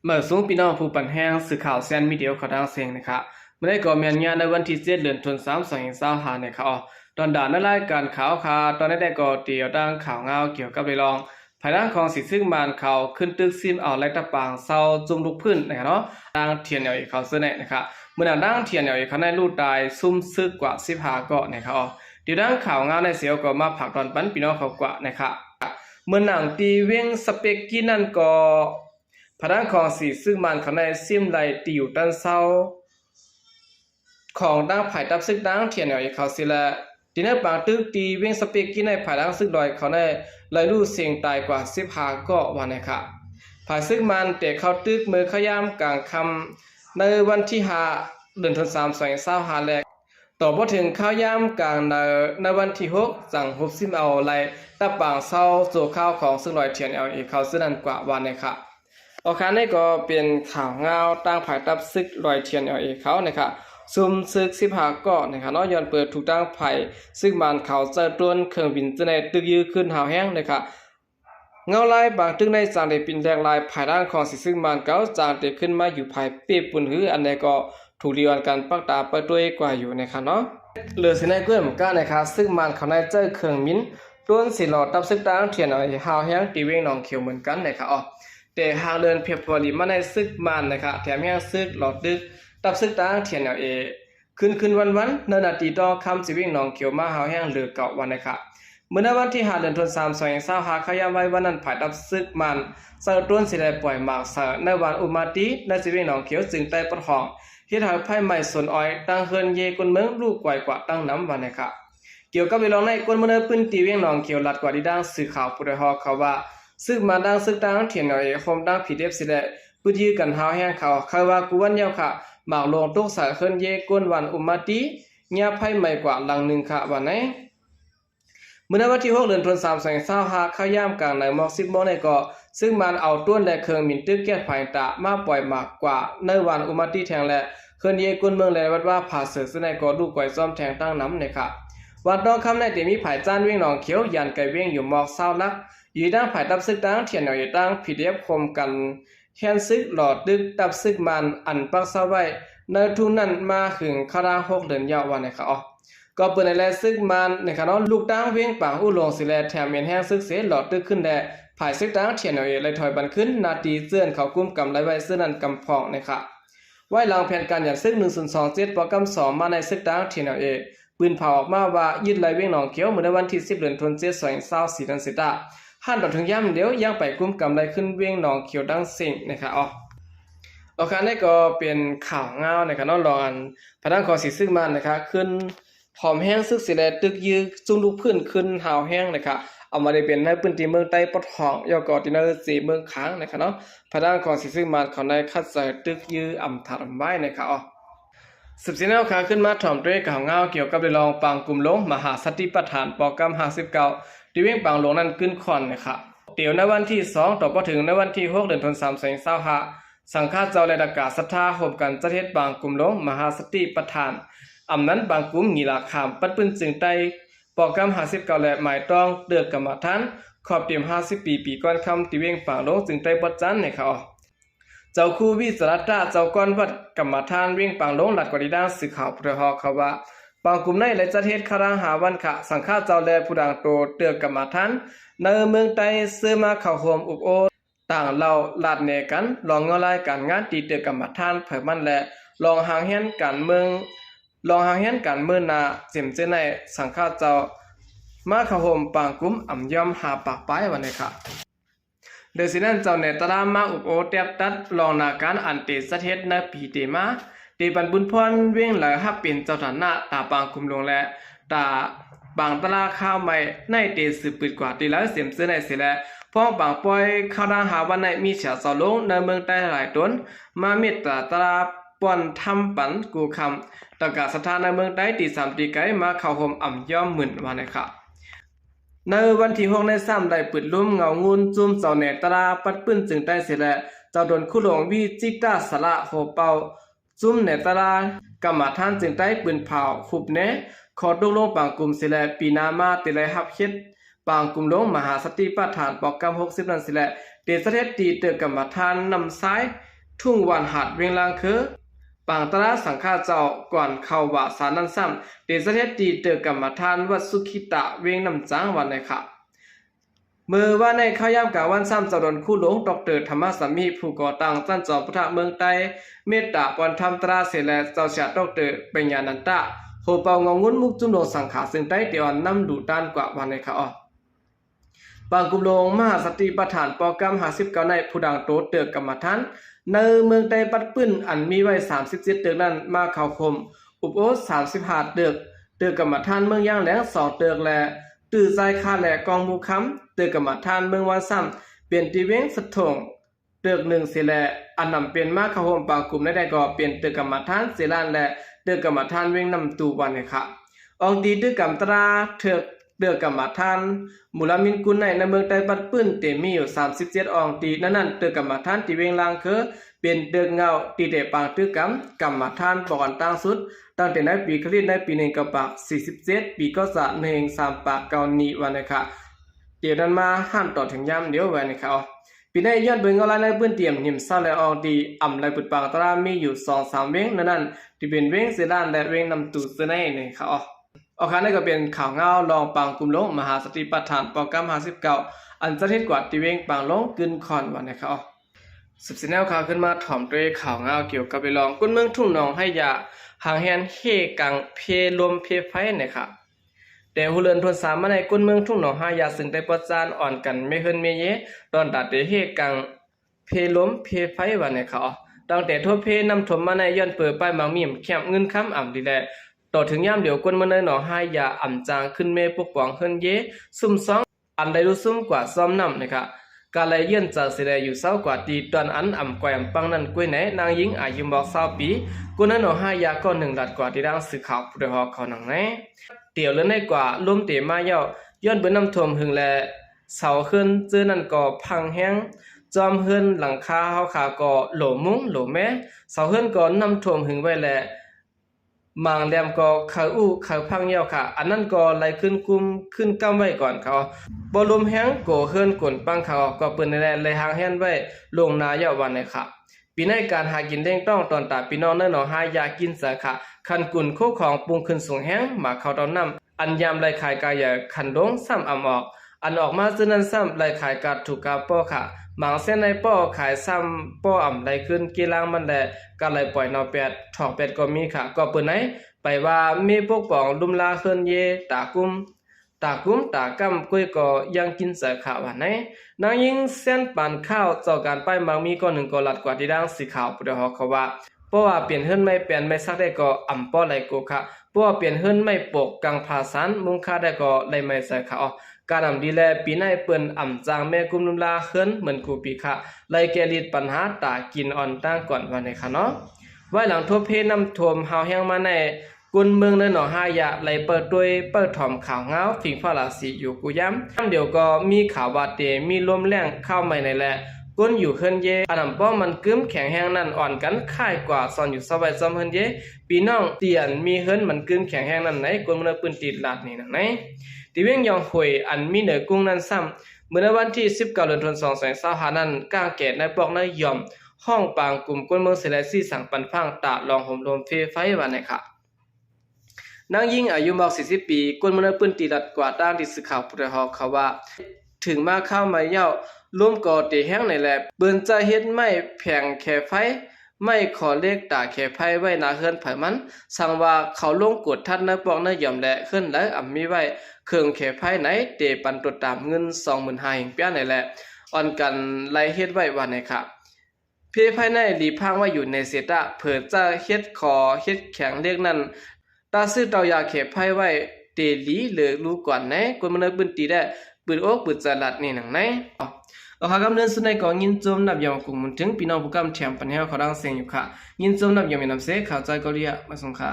เมื่อสูงพี่น้องผู้ปันแห้งสื่อข่าวแซนมีเดียวเขาดังเสียงนะครับเมื่อได้ก่อเมียนงานในวันที่7 เดือนธันวาคม2025นะครับตอนด่านในรายการข่าวตอนได้ก่อเตียวดังข่าวเงาเกี่ยวกับเรื่องภายหลังของสิซึ่งมานเขาขึ้นตึกซิมเอาไล่ตะปางเศร้าจุ่มลุกพื้นนะครับเนาะดังเทียนเอาอีกเขาเสนอนะครับเมื่อดังเทียนเอาอีกเขาในรูดตายซุ่มซึกกว่า15เกาะนะครับเดี๋ยวดังข่าวเงาในเสียวก็มาผักตอนปั้นพี่น้องเขากว่านะครับเมื่อหนังตีเว้งสเปกกี้นั่นก็พนักของสีซึ่งมันเขาในซิมไลตีอยู่ด้านเศร้าของดังไผ่ตับซึกดังเทียนเอาอีกเขาสิละทีนั้นบางตึกตีเว้งสเปกกี้ในไผ่ดังซึกลอยเขาในไล่ลู่เสียงตายกว่า15เกาะวันนะครับไผ่ซึกมันแต่เขาตึกมือขย้ำกลางคำในวันที่5 เดือนธันวาคม2025แรกต่อพอถึงข้าวย่ำกลางในวันที่6สั่งหุบซิมเอาไล่ตะปางเศร้าโจข้าวของซึ่งลอยเทียนเอาอีกเขาซึ่งนั้นกว่าวันนะครับโอเคนี่ก็เป็นข่าวเงาตั้งภายตับซึกลอยเทียนเอาอีกเขานะครับซุ่มซึก15เกาะนะครับย้อนเปิดถูกตั้งไผ่ซึ่งมันเขาเจอต้นเครื่องบินจะในตึกยื้อขึ้นหาวแห้งนะครับเงาลายบางตึกในจางได้ปินแดงลายภายด้านของซึ่งมันเก่าจางได้ขึ้นมาอยู่ภายเปียบปุ่นหืออันใดก็ถูกเรียนกันปักตาไปด้วยกว่าอยู่นะครับเนาะเหลือสิในเกื้อมก้านะครับซึ่งมันเขาในเจอเครื่องบินต้นสิหลอดตับซึกตั้งเทียนเอาหาวแห้งตีเวงหนองเขียวเหมือนกันนะครับแต่หางเดินเพียบพอดีมาในซึกมันนะครับแถมยังซึกหลอดดึกตับซึกตั้งเทียนเอาขึ้นวันเนินนาทีต่อคำสิวิ่งหนองเขียวมาหาวแห้งเหลือเก่าวันนะครับเมื่อในวันที่5 เดือนธันวาคม2025เขาย้ำไว้วันนั้นผ่ายตับซึกมันเสือต้นสิได้ปล่อยหมากเสือในวันอุมาติในสิวิ่งหนองเขียวจึงได้ปดห้องเฮ็ดให้ไผ่ใหม่สนอ้อยตั้งเฮือนเยกุนเมืองลูกไกวกว่าตั้งน้ำวันนะครับเกี่ยวกับเวลาในกวนเมืองพื้นที่เวียงหนองเขียวลัดกว่าที่ดังสื่อข่าวผู้ใดฮอกเขาว่าซึกมาดังซึกดังเถียนเอาคมดังผีเดฟสิได้พื้นที่กันหาวแห้งเขาว่ากูวันยาวค่ะหมากลงตุกสายเฮือนเยกุนวันอุมาติเงียบไผ่ใหม่กว่าหลังหนึ่งค่ะวันไหนเมื่อวันที่6 เดือนธันวาคม2025ข้าย่ำกลางในหมอก10 โมงในก็ซึ่งมันเอาต้นและเครื่องมินตึกแก้ไฟตะมาปล่อยหมากกว่าในวันอุมาติแทงและเคลื่อนเยกุนเมืองและวัดว่าผาเสือซึ่งในก็ลูกไก่ซ้อมแทงตั้งน้ำเนี่ยค่ะวันต้องคำในที่มีไผ่จานเวียงหนองเขียวยันไก่เวียงอยู่หมอกเศร้านักอยู่ดังไผ่ตับซึกดังเทียนอยู่ดังผีเดฟคมกันแค้นซึกหลอดดึกตับซึกมันอันปักเศร้าไว้ในทุ่งนั้นมาถึงคารา6 เดือนยาววันเนี่ยค่ะก็เปิดในแลซึกมันนะครับเนาะลูกตั้งเวียงป่างอุลงสิแลแถมเมียนแห้งซึกเสหลอดตึกขึ้นแด่ภายซึกตั้งเทียนเอาเลยถอยบันขึ้นนาทีเสื่อนเขากุ้มกำไรไว้เสื้อนันกำพองนะครับไว้หลังแผนการอย่างซึก1027ปกำ2มาในซึกตั้งเทียนเอาปืนเผาออกมาว่ายึดไหลเวียงหนองเขียวเมื่อในวันที่10 เดือนธันวาคม2024นั้นสิตาหันต่อถึงย่ำเดี๋ยวยังไปกุ้มกำไรขึ้นเวียงหนองเขียวดังสิ่งนะครับโอเคนี่ก็เป็นข่าวเงานะครับเนาะรออันพนักงานสิซึ่งมันนะครับขึ้นหอมแห้งซึกสิแลตึกยื้อจุ่มลุกพื้นขึ้นหาวแห้งนะครับเอามาได้เป็นในพื้นที่เมืองใต้ปดห้องยอกอตินสีเมืองค้างนะครับเนาะพนักงานสิซึ่งมันเขาได้คัดใส่ตึกยื้ออำถัดไว้นะครับ14 แนวขาขึ้นมาถ่อมด้วยข่าวเงาเกี่ยวกับเรื่องปางกลุ่มหลงมหาสติปัฏฐานโปรแกรม59ที่เวียงปางหลงนั้นขึ้นคอนนะครับเดี๋ยวในวันที่2ต่อพอถึงในวันที่6 เดือนธันวาคม2025สังฆาเจ้าและดากาศรัทธาโฮมกันจะเทศบางกลุ่มหลงมหาสติปัฏฐานอำนั้นบางกลุ่มงีลาขามปัดปืนจึงใต้โปรแกรม59และหมายต้องเดือกกรรมฐานขอบเตรียม50 ปีก่อนคำที่เวียงปางหลงจึงใต้ปัจจันนะครับเจ้าคู่วิสรัตตาเจ้าก้อนวัดกรรมฐานเวียงปางหลงหลัดกว่าดีด้านสื่อข่าวพุทธฮอกเขาว่าบางกลุ่มในและจะเทศคารางหาวันขะสังฆาเจ้าและผู้ดังโตเตือกกรรมฐานในเมืองใต้เสื้อมาเข้าโฮมอุบโอต่างเราลาดเนกันลองเงาลายการงานตีเตือกกรรมฐานเผยมันและลองหางเฮียนการเมืองนาเจ็มเจในสังฆาเจ้ามาเข้าโฮมปางกลุ่มอ่ำย่อมหาปากป้ายวันนี้ค่ะโดยสินั้นเจ้าเนตรามาอุปโอเตียบตัดลองนาการอันเตสเทศในปีเตมาเตบันบุญพรเวียงหลายฮับเป็นเจ้าฐานะตาปางคุมลงและตาบางตลาข้าวใหม่ในเตสืบปิดกว่าตีแล้วเสียมซื้อในเสียแล้วพ่อบางปอยข้าวดางหาวันในมีเสียสาวลงในเมืองใต้หลายต้นมาเมตตาป่อนทำปันกูคำตะกาสถานในเมืองใต้ตี3 ตีไกมาเข้าห่มอ่ำย่อมหมื่นวันนะครับในวันที่6 ใน3ได้ปิดลุ่มเงางุนจุ่มเจ้าเนตราปัดปื้นจึงได้เสียแล้วเจ้าโดนคู่หลวงวิจิตาสละโหเป่าจุ่มเนตรากรรมฐานจึงได้ปืนเผาขุบเนขอตกลงปางกลุ่มเสียแล้วปีนามาติไลฮับเฮ็ดปางกลุ่มหลงมหาสติปัฏฐานโปรแกรม60นั้นเสียแล้วเตสเทศตีเตือกรรมฐานนำซ้าย ทุ่งวันหัดเวงลางคือปางตราสังฆาเจ้าก่อนเข้าว่าสานันซ้ำเดชเทศตีเตอกรรมฐานวัดสุขิตะเวงน้ำจางวันในค่ะเมื่อว่าในข้าย่ำกาวันซ้ำจะโดนคู่หลงดรธรรมสามีผู้ก่อตั้งจันจอมพุทธเมืองใต้เมตตาปอนธรรมตราเสลเจ้าชาดรปัญญานันตะโหเปางงุนมุกจุนโนสังขาซึ่งใต้เตียวน้ำดูด้านกว่าวันในค่ะอ๋อบางกุมลงมหาสติปัฏฐานปอกรรม59ในผู้ดังโตเตือกกรรมฐานในเมืองใต้ปัดปื้นอันมีไว้37เตือกนั้นมาเข้าคมอุปโอ35เตือกกรรมฐานเมืองย่างแหลง2เตือกและตื่อใจคาแหลกองมูค้ำเตือกกรรมฐานเมืองวันซ้ำเปลี่ยนตีเว้งสะทงเตือก1เสแลอันนำเป็นมาเข้าโฮมปางกุมได้ก็เปลี่ยนเตือกกรรมฐานเสลานและเตือกกรรมฐานเว้งนำตูวันให้ค่ะออกดีเตือกรรมตราเตือกกรรมฐานมูลมินกุลในเมืองใต้ปัดปื้นเตมีอยู่37อองตีนั้นเตือกกรรมฐานตีเวงลางคือเป็นเตือกเงาตีเดปางตือกรรมฐานปอนตั้งสุดตั้งแต่ในปีคริสต์ในปี1กับปาก47ปีก็จะ1 3ปากเกานีวันนะคะเดี๋ยวนั้นมาห้ามต่อถึงย่ำเดี๋ยววันนะคะปีในย้อนเบิ่งเอาลายในปื้นเตรียมหิมซาและอองดีอ่ำในปุดปางตรามีอยู่2-3เว้งนั้นที่เป็นเว้งเสลานและเว้งนำตูเสในนะคะออกคันนี้ก็เป็นข่าวเงาลองปังกุมลงมหาสติปัฏฐานโปรแกรม59อันจะเทศกว่าตีเวงปังลงกึนคอนวันนะครับสืบสิแนวข่าวขึ้นมาถ่อมด้วยข่าวเงาเกี่ยวกับไปลองกุ้นเมืองทุ่งหนองให้ยาหางแฮนเฮกังเพลมเพไฟนะครับแต่หูเลือนทวนสามมาในกุ้นเมืองทุ่งหนองให้ยาซึ่งได้ประจานอ่อนกันไม่เฮินเมเยตอนตัดเฮกังเพลมเพไฟวันนะครับตั้งแต่ทั่วเพนำถมมาในย้อนเปิดป้ายมังมีมแคบเงินค้ำอ่ำดีแลต่อถึงย่ำเดี๋ยวก้นมันเลยหนอให้ยาอ่ำจางขึ้นเมปกป้องเฮินเยซุ่มซ้องอันใดรู้ซุ่มกว่าซ้อมนำนะครับการเลยยื่นจากเสดอยู่เศร้ากว่าตีตอนอันอ่ำกว่าปังนั้นกุ้ยไหนนางหญิงอายุบอก20 ปีก้นนั้นหนอให้ยาก็1 ลัดกว่าที่ดังสื่อข่าวผู้ใดฮอกเขาหนังไหนเตี่ยวเลื่อนได้กว่าล้มเตะมาเย่าย้อนเบิ้นน้ำท่วมหึงแลเสาขึ้นเจอนั่นก็พังแห้งจอมเฮินหลังคาเฮาขาก็โหลมุ้งโหลแม่เสาเฮินก็น้ำท่วมหึงไว้แลมางแรมก็เขาเขาพังเยี่ยวค่ะอันนั้นก็ไหลขึ้นกุมขึ้นก้ำไว้ก่อนเขาบอลมแห้งโกเฮิรนกลปังเขาก็เปิ้นแลเลยหางแห้นไว้ลงนาเยาวันเลยค่ะปีในการหากินเด้งต้องตอนตาพี่น้องเนื้อหนอหายากินสาค่ะคันกุนโคของปรุงขึ้นสูงแห้งมาเขาตอนน้ำอันยามไหลขายกายคันดงซ้ำอำออกอันออกมาซึ่งนั้นซ้ำไหลขายกาถูกกาป้อค่ะหมางเส้นในป้อขายซ้ำป้ออ่ำไหลขึ้นกีฬางมันแหละก็ไหลปล่อยนอแปดถอกเป็ดก็มีค่ะก็เปิ้นไหนไปว่ามีปกป้องลุมลาเฮินเยตากุมตากำกุ้ยก็ยังกินเสขาวไหนนางยิงเส้นปานข้าวเจ้าการป้ายบางมีก็1 ก็ลัดกว่าที่ดังสีขาวปุถฮอกเขาว่าเพราะว่าเปลี่ยนเฮิรนไม่เปลี่ยนไม่ซักได้ก็อ่ำป้อไหลโกค่ะเพราะว่าเปลี่ยนเฮิรนไม่ปกกังภาษานมุงค่าได้ก็ไหลไม่เสขาวการอ่ำดีแลปีในเปิ้นอ่ำจางแม่กุมลุมลาเฮิรนเหมือนกูปีค่ะไหลแกลิดปัญหาตากินอ่อนตั้งก่อนวันในค่ะเนาะไว้หลังทั่วเพน้ำท่วมหาวแห้งมาในกุนเมืองในหนองหายะไหลเปิดด้วยเปิดถ่อมข่าวเงาฝิ่งฟ้าราศีอยู่กูย้ำเดี๋ยวก็มีข่าวว่าเตมีลมแรงเข้าใหม่ในแหละก้นอยู่เฮินเยอันนำป้อมันกึ้มแข็งแห้งนั่นอ่อนกันค่ายกว่าซอนอยู่สบายซ้ำเฮินเยปีน้องเตียนมีเฮินมันกึ้มแข็งแห้งนั่นไหนก้นมันปืนตีลาดนี่นั่นไหนตีเวียงยองหวยอันมีเหนือกุ้งนั่นซ้ำเมื่อวันที่19 เดือนธันวาคม 2565นั้นก้างแก่ในปอกในยอมห้องปางกลุ่มก้นเมืองเสลซี่สั่งปันพังตาลองห่มลมเฟไฟวันไหนค่ะนางยิ่งอายุมาก40 ปีกวนมนุษย์ปืนตีรัดกว่าด้านที่สื่อข่าวผู้ใดฮอกเขาว่าถึงมาเข้ามาเย้าร่วมก่อตีแห้งในแลบเบิ่นจะเฮ็ดไม่แผงแค่ไฟไม่ขอเลขตาแค่ไฟไว้นาเฮือนไผมันสั่งว่าเขาลงกดทัดในปอกในยอมและขึ้นและอ่ำมีไว้เครื่องแค่ไฟไหนเตปันตรวจตามเงิน 25,000 เปียในแหละอ่อนกันไล่เฮ็ดไว้ว่าไหนครับเพภายในหลีพังว่าอยู่ในเสตะเผื่อจะเฮ็ดขอเฮ็ดแข็งเรียกนั้นตาซื้อเตายาเข็บไพ่ไว้เตลีเหลือรู้ก่อนไหนคนมันปืนตีได้ปืนโอ๊กปืนจลัดนี่หนังไหนเอาหากำเนิดสุดในก่อนยินจมนับยามกุมถึงพี่น้องผู้กำแถมปัญหาเขาดังเสียงอยู่ค่ะยินจมนับยามมีน้ำเสข่าวใจเกาหลีมาส่งค่ะ